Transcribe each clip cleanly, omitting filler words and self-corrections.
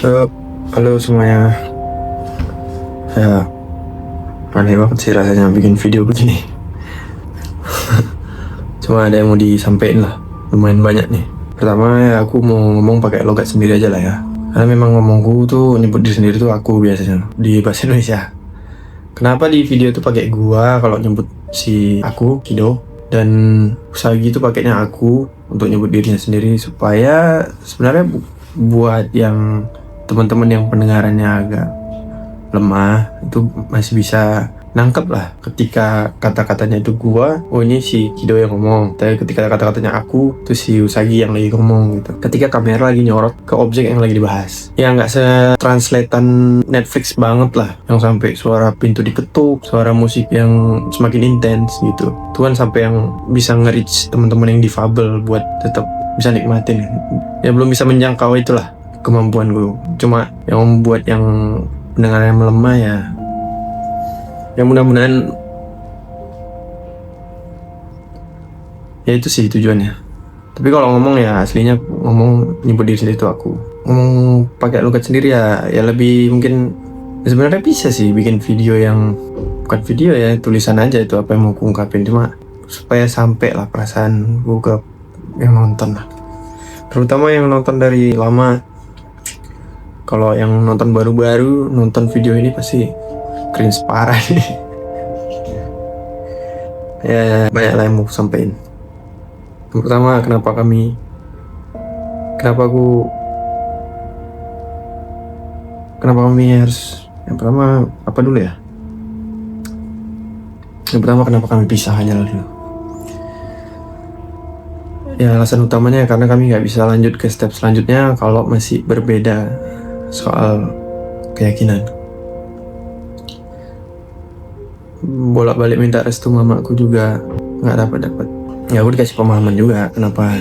Halo, halo semuanya. Ya, aneh banget sih rasanya bikin video begini. Cuma ada yang mau disampaikan lah, lumayan banyak nih. Pertama ya aku mau ngomong pakai logat sendiri aja lah ya. Karena memang ngomongku tuh nyebut diri sendiri tuh aku biasanya di bahasa Indonesia. Kenapa di video tuh pakai gua kalau nyebut si aku Kido, dan Usagi itu pakainya aku untuk nyebut dirinya sendiri supaya sebenarnya buat yang teman-teman yang pendengarannya agak lemah itu masih bisa nangkep lah ketika kata-katanya itu gua, oh ini si Kido yang ngomong. Tapi ketika kata-katanya aku, itu si Usagi yang lagi ngomong gitu. Ketika kamera lagi nyorot ke objek yang lagi dibahas, ya nggak se-translatean Netflix banget lah, yang sampai suara pintu diketuk, suara musik yang semakin intens gitu. Itu kan sampai yang bisa nge-reach teman-teman yang difabel buat tetap bisa nikmatin. Ya belum bisa menjangkau itulah kemampuan gue. Cuma yang membuat yang pendengar yang melemah ya mudah-mudahan ya itu sih tujuannya. Tapi kalau ngomong ya aslinya ngomong nyebut diri sendiri itu aku. Ngomong pakai logat sendiri ya lebih mungkin ya sebenarnya bisa sih bikin video yang bukan video ya, tulisan aja itu apa yang mau aku ungkapin, cuma supaya sampai lah perasaan gue ke yang nonton lah, terutama yang nonton dari lama. Kalau yang nonton baru-baru nonton video ini pasti cringe parah nih. Ya banyak lah yang mau sampaikan. Yang pertama, kenapa kami harus, yang pertama apa dulu ya? Yang pertama kenapa kami pisah aja dulu. Ya alasan utamanya karena kami nggak bisa lanjut ke step selanjutnya kalau masih berbeda soal keyakinan. Bolak-balik minta restu mamaku juga nggak dapat. Ya aku dikasih pemahaman juga kenapa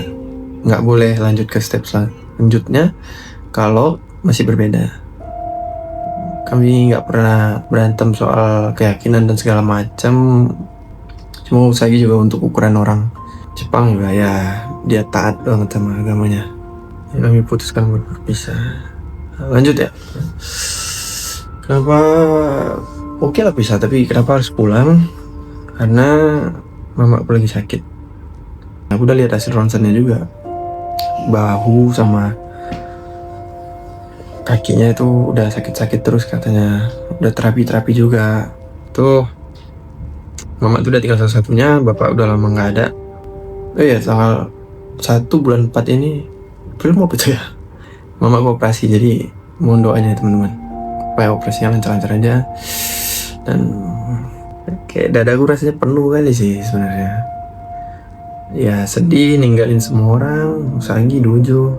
nggak boleh lanjut ke step selanjutnya kalau masih berbeda. Kami nggak pernah berantem soal keyakinan dan segala macam. Cuma Usagi juga untuk ukuran orang Jepang juga ya, dia taat banget sama agamanya. Ya, kami putuskan buat berpisah. Lanjut ya. Kenapa? Oke lah pisah, tapi kenapa harus pulang? Karena mama aku lagi sakit. Aku udah lihat hasil ronsennya juga. Bahu sama kakinya itu udah sakit-sakit terus katanya. Udah terapi juga. Tuh, mama tuh udah tinggal satu-satunya, bapak udah lama nggak ada. Oh iya, tanggal 1 bulan 4 ini, April mau apa ya? Mama aku operasi, jadi mohon doanya teman-teman supaya operasinya lancar-lancar aja. Dan kayak dadaku rasanya penuh kali sih sebenarnya. Ya sedih ninggalin semua orang, Usagi, Dojo,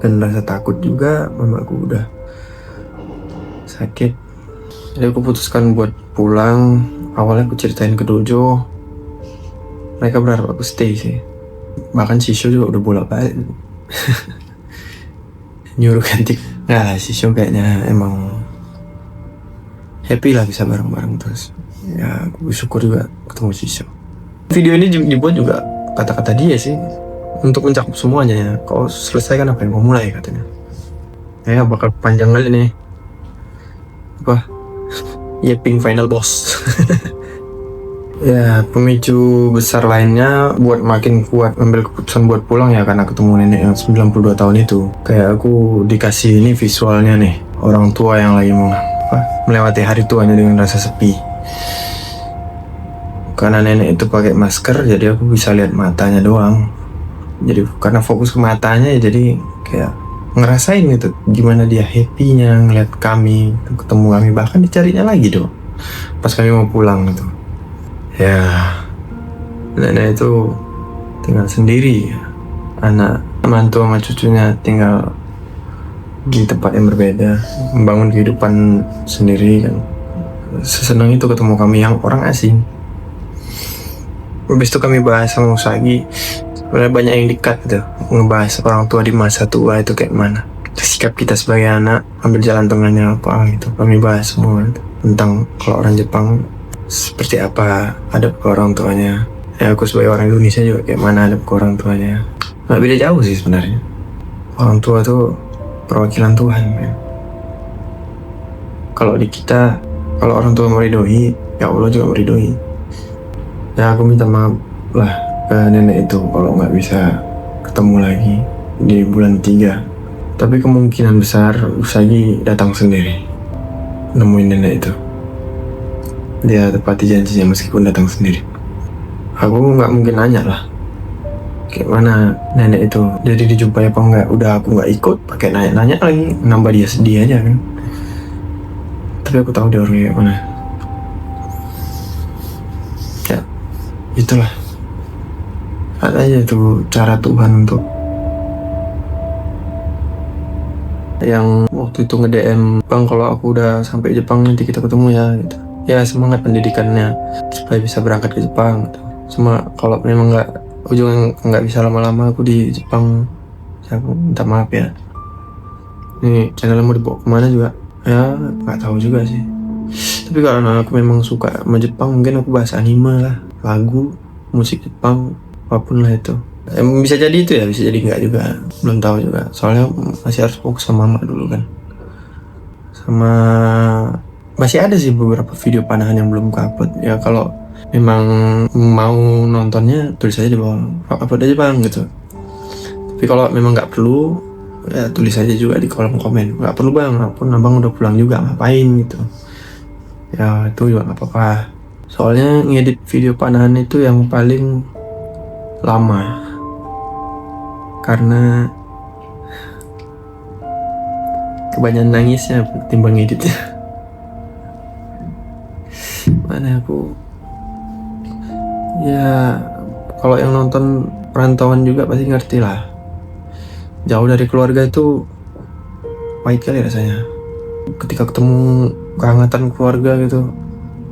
dan rasa takut juga mamaku udah sakit. Jadi aku putuskan buat pulang. Awalnya aku ceritain ke Dojo, mereka berharap aku stay sih. Bahkan Shisho juga udah bolak-balik nyuruh ganti. Nah, Shisho kayaknya emang happy lah bisa bareng-bareng terus. Ya aku bersyukur juga ketemu Shisho. Video ini dibuat juga kata-kata dia sih untuk mencakup semuanya ya. Kalau selesai kan apa yang mau mulai katanya. Ya bakal panjang kali nih. Apa? Yeping final boss. Ya pemicu besar lainnya buat makin kuat ambil keputusan buat pulang ya karena ketemu nenek yang 92 tahun itu. Kayak aku dikasih ini visualnya nih, orang tua yang lagi melewati hari tuanya dengan rasa sepi. Karena nenek itu pakai masker, jadi aku bisa lihat matanya doang. Jadi karena fokus ke matanya ya, jadi kayak ngerasain gitu gimana dia happy-nya ngeliat kami, ketemu kami, bahkan dicarinya lagi dong pas kami mau pulang gitu. Ya nenek itu tinggal sendiri, anak mantu sama cucunya tinggal di tempat yang berbeda, membangun kehidupan sendiri kan. Sesenang itu ketemu kami yang orang asing. Habis itu kami bahas sama Usagi, sebenarnya banyak yang dekat gitu, ngebahas orang tua di masa tua itu kayak mana, sikap kita sebagai anak, ambil jalan tengahnya apa gitu. Kami bahas semua gitu, tentang kalau orang Jepang seperti apa adab ke orang tuanya. Ya aku sebagai orang Indonesia juga kayak mana adab ke orang tuanya. Nggak beda jauh sih sebenarnya. Orang tua tuh perwakilan Tuhan kan. Kalau di kita, kalau orang tua meridoi, ya Allah juga meridoi. Ya aku minta maaf lah ke nenek itu kalau nggak bisa ketemu lagi di bulan 3. Tapi kemungkinan besar Usagi datang sendiri nemuin nenek itu. Dia tepati janjinya meskipun datang sendiri. Aku nggak mungkin nanya lah kayak mana nenek itu jadi dijumpai apa enggak. Udah aku nggak ikut pakai nanya-nanya lagi, nambah dia sedih aja kan. Tapi aku tahu dia orangnya kayak mana. Ya itulah, ada aja tuh cara Tuhan untuk yang waktu itu nge-DM, "Bang, kalau aku udah sampai Jepang nanti kita ketemu ya," gitu. Ya semangat pendidikannya supaya bisa berangkat ke Jepang gitu. Cuma kalau memang ujungnya nggak bisa lama-lama aku di Jepang, ya aku minta maaf ya. Ini channelnya mau dibawa kemana juga ya nggak tahu juga sih. Tapi karena aku memang suka sama Jepang, mungkin aku bahas anime lah, lagu, musik Jepang, apapun lah itu. Bisa jadi itu ya, bisa jadi enggak juga, belum tahu juga. Soalnya masih harus fokus sama mama dulu kan. Sama masih ada sih beberapa video panahan yang belum upload. Ya kalau memang mau nontonnya tulis aja di bawah, upload aja bang gitu. Tapi kalau memang nggak perlu, ya tulis aja juga di kolom komen. Nggak perlu bang, apapun abang udah pulang juga, ngapain gitu. Ya itu juga nggak apa-apa. Soalnya ngedit video panahan itu yang paling lama. Karena kebanyakan nangisnya ketimbang ngeditnya. Mana aku ya, kalau yang nonton perantauan juga pasti ngerti lah, jauh dari keluarga itu pahit kali rasanya. Ketika ketemu kehangatan keluarga gitu,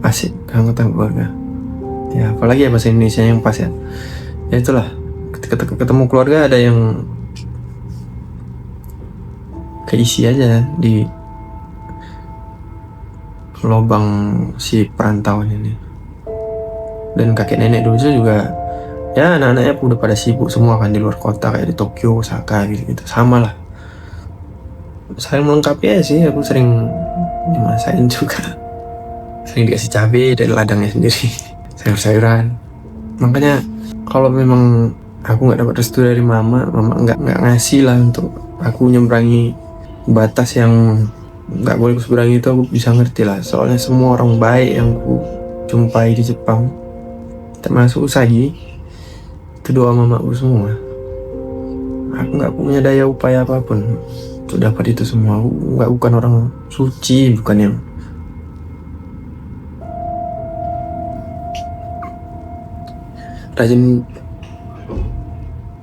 asik kehangatan keluarga ya, apalagi ya bahasa Indonesia yang pas ya. Ya itulah, ketika ketemu keluarga ada yang keisi aja di lubang si perantauan ini. Dan kakek nenek dulu juga ya, anak-anaknya udah pada sibuk semua kan di luar kota, kayak di Tokyo, Osaka gitu-gitu. Sama lah, saling melengkapi aja sih. Aku sering dimasain juga, sering dikasih cabai dari ladangnya sendiri, sayur-sayuran. Makanya kalau memang aku nggak dapat restu dari mama nggak ngasih lah untuk aku nyembrangi batas yang nggak boleh seberang itu, aku bisa ngerti lah. Soalnya semua orang baik yang aku jumpai di Jepang, termasuk Usagi, itu doa mamaku semua. Aku nggak punya daya upaya apapun untuk dapat itu semua. Aku bukan orang suci, bukan yang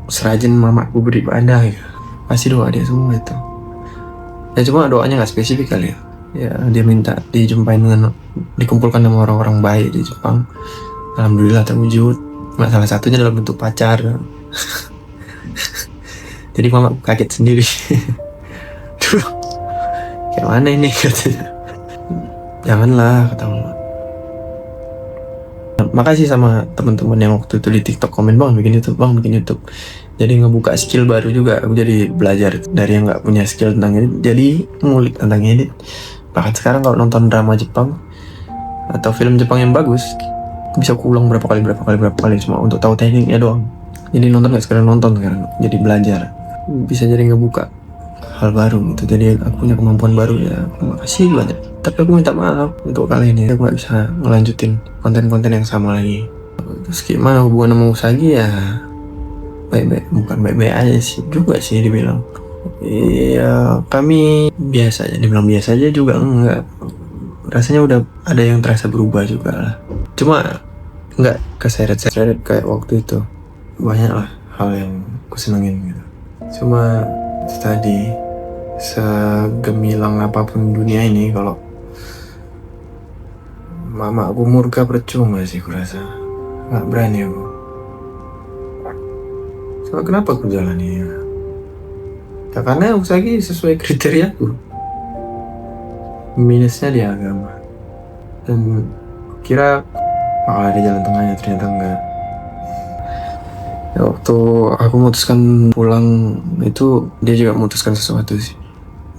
serajin mamaku beribadah ya. Pasti doa dia semua itu. Ya cuma doanya nggak spesifik kali ya. Ya dia minta dikumpulkan sama orang-orang baik di Jepang. Alhamdulillah terwujud. Nah, salah satunya dalam bentuk pacar. Jadi mama kaget sendiri. Duh, kayak mana ini katanya. Janganlah, kata mama. Makasih sama teman-teman yang waktu itu di TikTok komen, bang bikin YouTube. Jadi ngebuka skill baru juga. Aku jadi belajar dari yang nggak punya skill tentang edit, jadi ngulik tentang edit. Bahkan sekarang kalau nonton drama Jepang atau film Jepang yang bagus, bisa aku ulang berapa kali cuma untuk tahu tekniknya doang. Jadi nonton nggak sekedar nonton sekarang, jadi belajar. Bisa jadi ngebuka hal baru gitu. Jadi aku punya kemampuan baru ya. Makasih banyak. Tapi aku minta maaf untuk kali ini aku nggak bisa ngelanjutin konten-konten yang sama lagi. Terus gimana hubungan sama Usagi ya? Bukan baik-baik aja sih juga sih dibilang. Iya, kami biasa aja. Dibilang biasa aja juga enggak. Rasanya udah ada yang terasa berubah juga lah. Cuma enggak keseret-seret kayak waktu itu. Banyak lah hal yang aku senengin gitu. Cuma tadi, segemilang apapun dunia ini, kalau mama aku murka percuma sih kurasa. Nggak berani aku. Soalnya kenapa aku jalani ya? Ya karena Usagi sesuai kriteria aku. Minusnya di agama. Dan kira bakal ada jalan tengahnya, ternyata enggak. Ya, waktu aku memutuskan pulang itu, dia juga memutuskan sesuatu sih.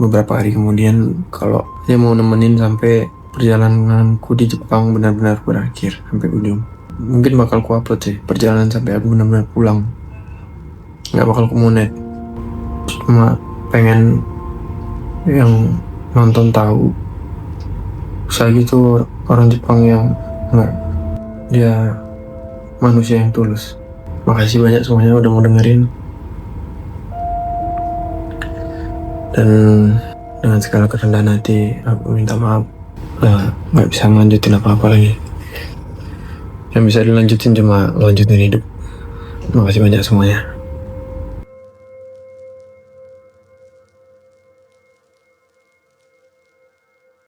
beberapa hari kemudian kalau dia mau nemenin sampai perjalananku di Jepang benar-benar berakhir sampai ujung. Mungkin bakal ku upload sih perjalanan sampai aku benar-benar pulang. Nggak bakal ku monet. Cuma pengen yang nonton tahu saya gitu orang Jepang yang nggak, dia manusia yang tulus. Makasih banyak semuanya udah mau dengerin. Dan dengan segala kerendahan hati aku minta maaf nggak bisa ngelanjutin apa-apa lagi. Yang bisa dilanjutin cuma lanjutin hidup. Makasih banyak semuanya.